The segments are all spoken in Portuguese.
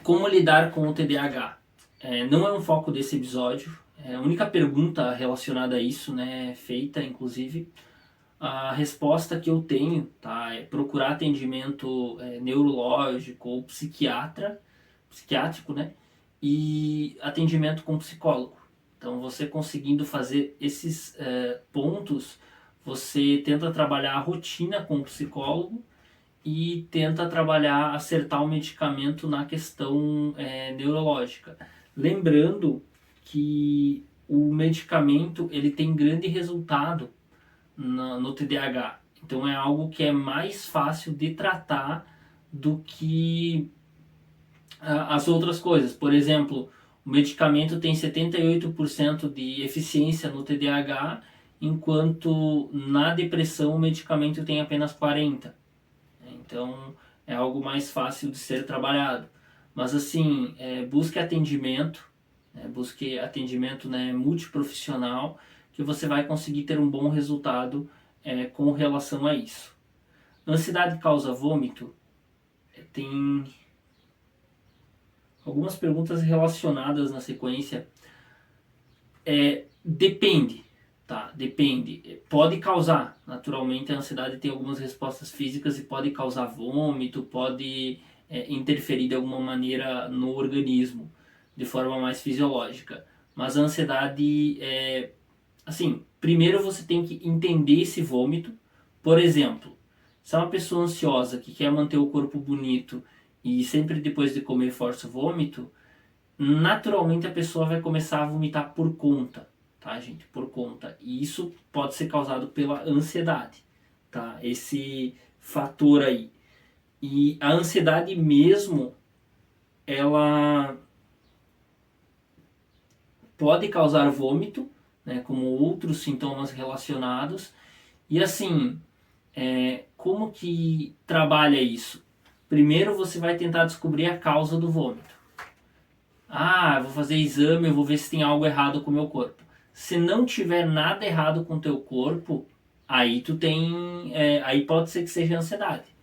Como lidar com o TDAH? Não é um foco desse episódio. A única pergunta relacionada a isso, né, feita, inclusive, a resposta que eu tenho, tá, é procurar atendimento neurológico ou psiquiátrico, né, e atendimento com psicólogo. Então, você conseguindo fazer esses pontos, você tenta trabalhar a rotina com o psicólogo e tenta trabalhar, acertar o medicamento na questão neurológica. Lembrando que o medicamento ele tem grande resultado no TDAH. Então é algo que é mais fácil de tratar do que as outras coisas. Por exemplo, o medicamento tem 78% de eficiência no TDAH, enquanto na depressão o medicamento tem apenas 40%. Então é algo mais fácil de ser trabalhado. Mas assim, busque atendimento, né, multiprofissional, que você vai conseguir ter um bom resultado com relação a isso. Ansiedade causa vômito? Tem algumas perguntas relacionadas na sequência. Depende, tá? Depende. Pode causar, naturalmente, a ansiedade tem algumas respostas físicas e pode causar vômito, pode interferir de alguma maneira no organismo, de forma mais fisiológica. Mas a ansiedade assim, primeiro você tem que entender esse vômito. Por exemplo, se é uma pessoa ansiosa que quer manter o corpo bonito e sempre depois de comer força o vômito, naturalmente a pessoa vai começar a vomitar por conta, tá, gente? Por conta. E isso pode ser causado pela ansiedade, tá? Esse fator aí. E a ansiedade mesmo, ela pode causar vômito, né, como outros sintomas relacionados. E assim, como que trabalha isso? Primeiro você vai tentar descobrir a causa do vômito. Ah, vou fazer exame, eu vou ver se tem algo errado com o meu corpo. Se não tiver nada errado com o teu corpo, aí pode ser que seja ansiedade.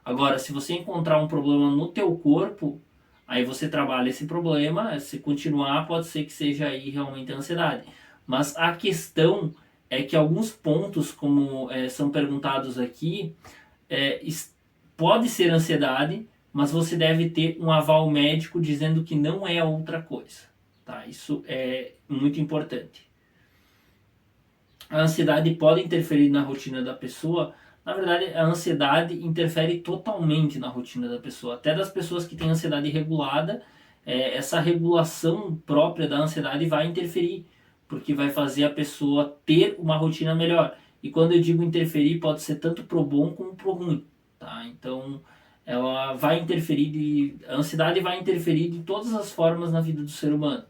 Agora, se você encontrar um problema no teu corpo, aí você trabalha esse problema. Se continuar, pode ser que seja aí realmente ansiedade. Mas a questão é que alguns pontos, como são perguntados aqui, é, pode ser ansiedade, mas você deve ter um aval médico dizendo que não é outra coisa. Tá? Isso é muito importante. A ansiedade pode interferir na rotina da pessoa. Na verdade, a ansiedade interfere totalmente na rotina da pessoa. Até das pessoas que têm ansiedade regulada, essa regulação própria da ansiedade vai interferir, porque vai fazer a pessoa ter uma rotina melhor. E quando eu digo interferir, pode ser tanto pro bom como pro ruim. Tá? Então, ela vai interferir, a ansiedade vai interferir de todas as formas na vida do ser humano.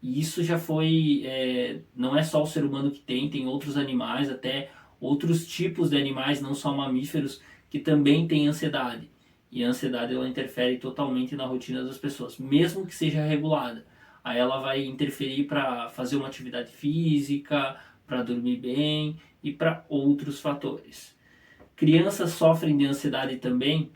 E isso já foi, não é só o ser humano que tem outros animais, até outros tipos de animais, não só mamíferos, que também têm ansiedade. E a ansiedade ela interfere totalmente na rotina das pessoas, mesmo que seja regulada. Aí ela vai interferir para fazer uma atividade física, para dormir bem e para outros fatores. Crianças sofrem de ansiedade também?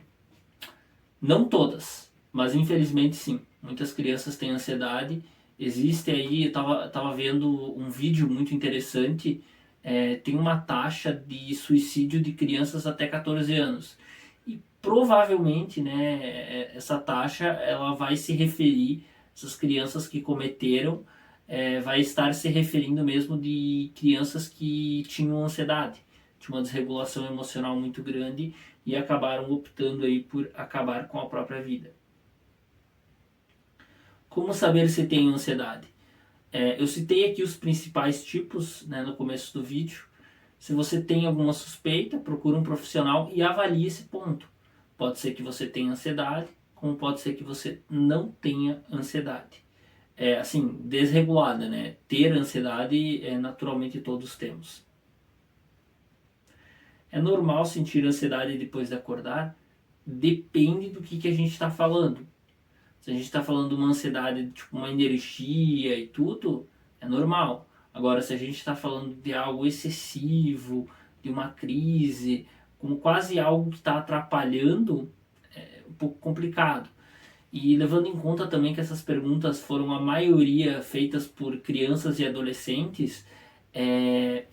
Não todas, mas infelizmente sim. Muitas crianças têm ansiedade. Existe aí, eu tava vendo um vídeo muito interessante, tem uma taxa de suicídio de crianças até 14 anos. E provavelmente, né, essa taxa ela vai se referir, essas crianças que cometeram, vai estar se referindo mesmo de crianças que tinham ansiedade, tinham uma desregulação emocional muito grande e acabaram optando aí por acabar com a própria vida. Como saber se tem ansiedade? Eu citei aqui os principais tipos, né, no começo do vídeo. Se você tem alguma suspeita, procure um profissional e avalie esse ponto. Pode ser que você tenha ansiedade, como pode ser que você não tenha ansiedade. Assim, desregulada, né? Ter ansiedade, naturalmente todos temos. É normal sentir ansiedade depois de acordar? Depende do que a gente está falando. Se a gente está falando de uma ansiedade, tipo uma energia e tudo, é normal. Agora, se a gente está falando de algo excessivo, de uma crise, como quase algo que está atrapalhando, é um pouco complicado. E levando em conta também que essas perguntas foram a maioria feitas por crianças e adolescentes,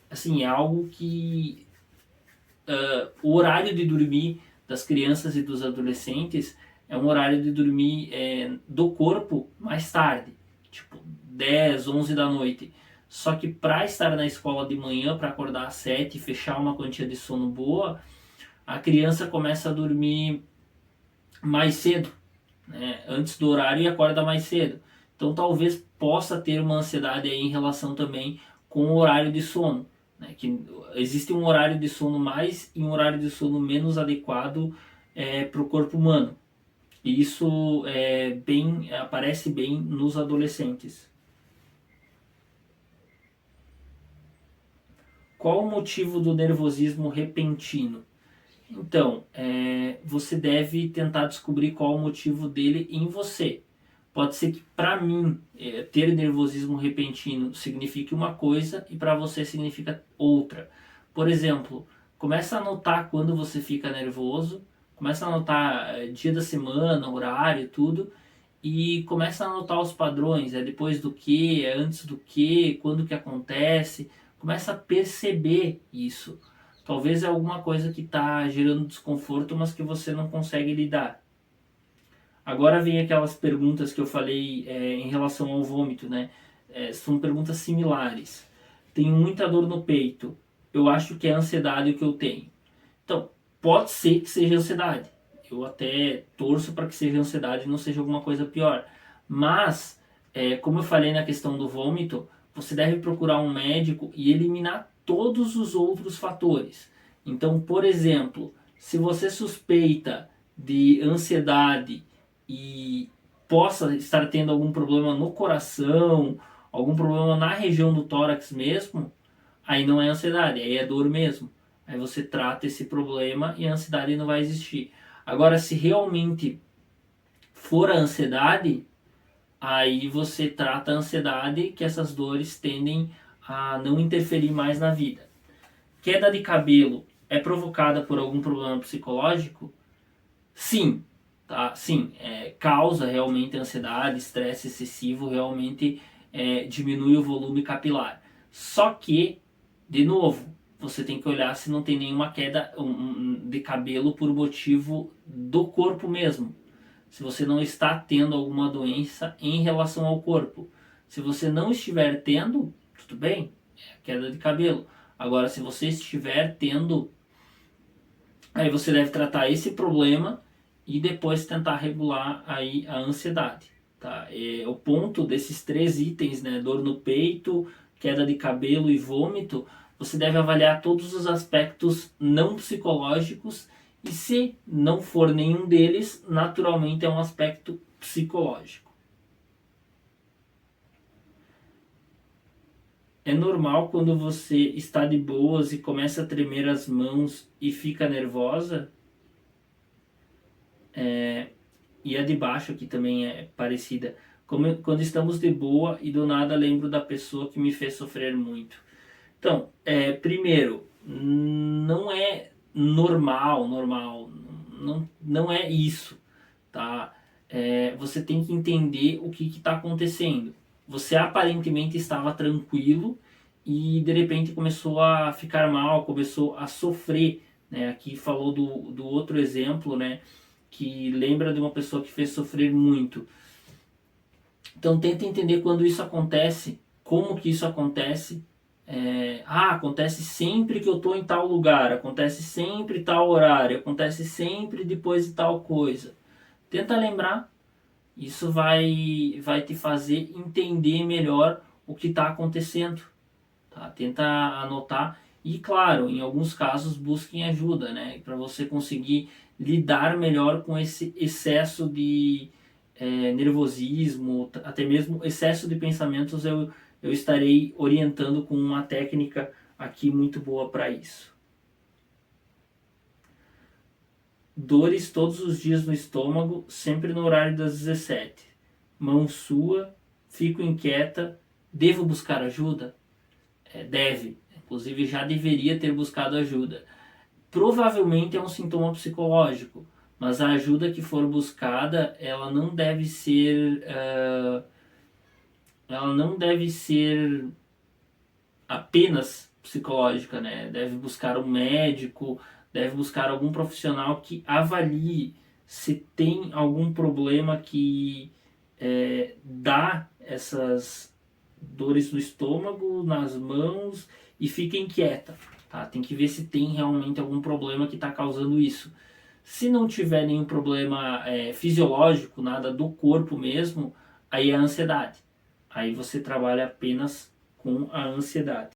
assim, é algo que o horário de dormir das crianças e dos adolescentes é um horário de dormir do corpo mais tarde, tipo 10, 11 da noite. Só que para estar na escola de manhã, para acordar às 7 e fechar uma quantia de sono boa, a criança começa a dormir mais cedo, né, antes do horário, e acorda mais cedo. Então talvez possa ter uma ansiedade aí em relação também com o horário de sono, né, que existe um horário de sono mais e um horário de sono menos adequado para o corpo humano. E isso aparece bem nos adolescentes. Qual o motivo do nervosismo repentino? Então, você deve tentar descobrir qual o motivo dele em você. Pode ser que para mim ter nervosismo repentino signifique uma coisa e para você significa outra. Por exemplo, começa a notar quando você fica nervoso, começa a notar dia da semana, horário, tudo, e começa a notar os padrões, é depois do que, é antes do que, quando que acontece, começa a perceber isso. Talvez é alguma coisa que está gerando desconforto, mas que você não consegue lidar. Agora vem aquelas perguntas que eu falei em relação ao vômito, né? São perguntas similares. Tenho muita dor no peito. Eu acho que é ansiedade o que eu tenho. Então, pode ser que seja ansiedade. Eu até torço para que seja ansiedade e não seja alguma coisa pior. Mas, como eu falei na questão do vômito, você deve procurar um médico e eliminar todos os outros fatores. Então, por exemplo, se você suspeita de ansiedade e possa estar tendo algum problema no coração, algum problema na região do tórax mesmo, aí não é ansiedade, aí é dor mesmo. Aí você trata esse problema e a ansiedade não vai existir. Agora, se realmente for a ansiedade, aí você trata a ansiedade, que essas dores tendem a não interferir mais na vida. Queda de cabelo é provocada por algum problema psicológico? Sim, tá? Sim, causa realmente ansiedade, estresse excessivo, realmente diminui o volume capilar. Só que, de novo, você tem que olhar se não tem nenhuma queda de cabelo por motivo do corpo mesmo. Se você não está tendo alguma doença em relação ao corpo. Se você não estiver tendo, tudo bem, é queda de cabelo. Agora, se você estiver tendo, aí você deve tratar esse problema e depois tentar regular aí a ansiedade. Tá? O ponto desses 3 itens, né, dor no peito, queda de cabelo e vômito, você deve avaliar todos os aspectos não psicológicos e se não for nenhum deles, naturalmente é um aspecto psicológico. É normal quando você está de boas e começa a tremer as mãos e fica nervosa? E a de baixo aqui também é parecida. Quando estamos de boa e do nada lembro da pessoa que me fez sofrer muito. Então, primeiro, não é normal, não é isso, tá? Você tem que entender o que está acontecendo. Você aparentemente estava tranquilo e de repente começou a ficar mal, começou a sofrer, né? Aqui falou do outro exemplo, né? Que lembra de uma pessoa que fez sofrer muito. Então tenta entender quando isso acontece, como que isso acontece. Acontece sempre que eu estou em tal lugar, acontece sempre tal horário, acontece sempre depois de tal coisa. Tenta lembrar, isso vai te fazer entender melhor o que está acontecendo. Tá? Tenta anotar e, claro, em alguns casos busquem ajuda, né? Para você conseguir lidar melhor com esse excesso de nervosismo, até mesmo excesso de pensamentos, eu estarei orientando com uma técnica aqui muito boa para isso. Dores todos os dias no estômago, sempre no horário das 17. Mão sua, fico inquieta, devo buscar ajuda? Deve, inclusive já deveria ter buscado ajuda. Provavelmente é um sintoma psicológico, Mas a ajuda que for buscada, ela não deve ser apenas psicológica, né? Deve buscar um médico, deve buscar algum profissional que avalie se tem algum problema que dá essas dores no estômago, nas mãos e fica inquieta, tá? Tem que ver se tem realmente algum problema que está causando isso. Se não tiver nenhum problema fisiológico, nada do corpo mesmo, aí é a ansiedade. Aí você trabalha apenas com a ansiedade.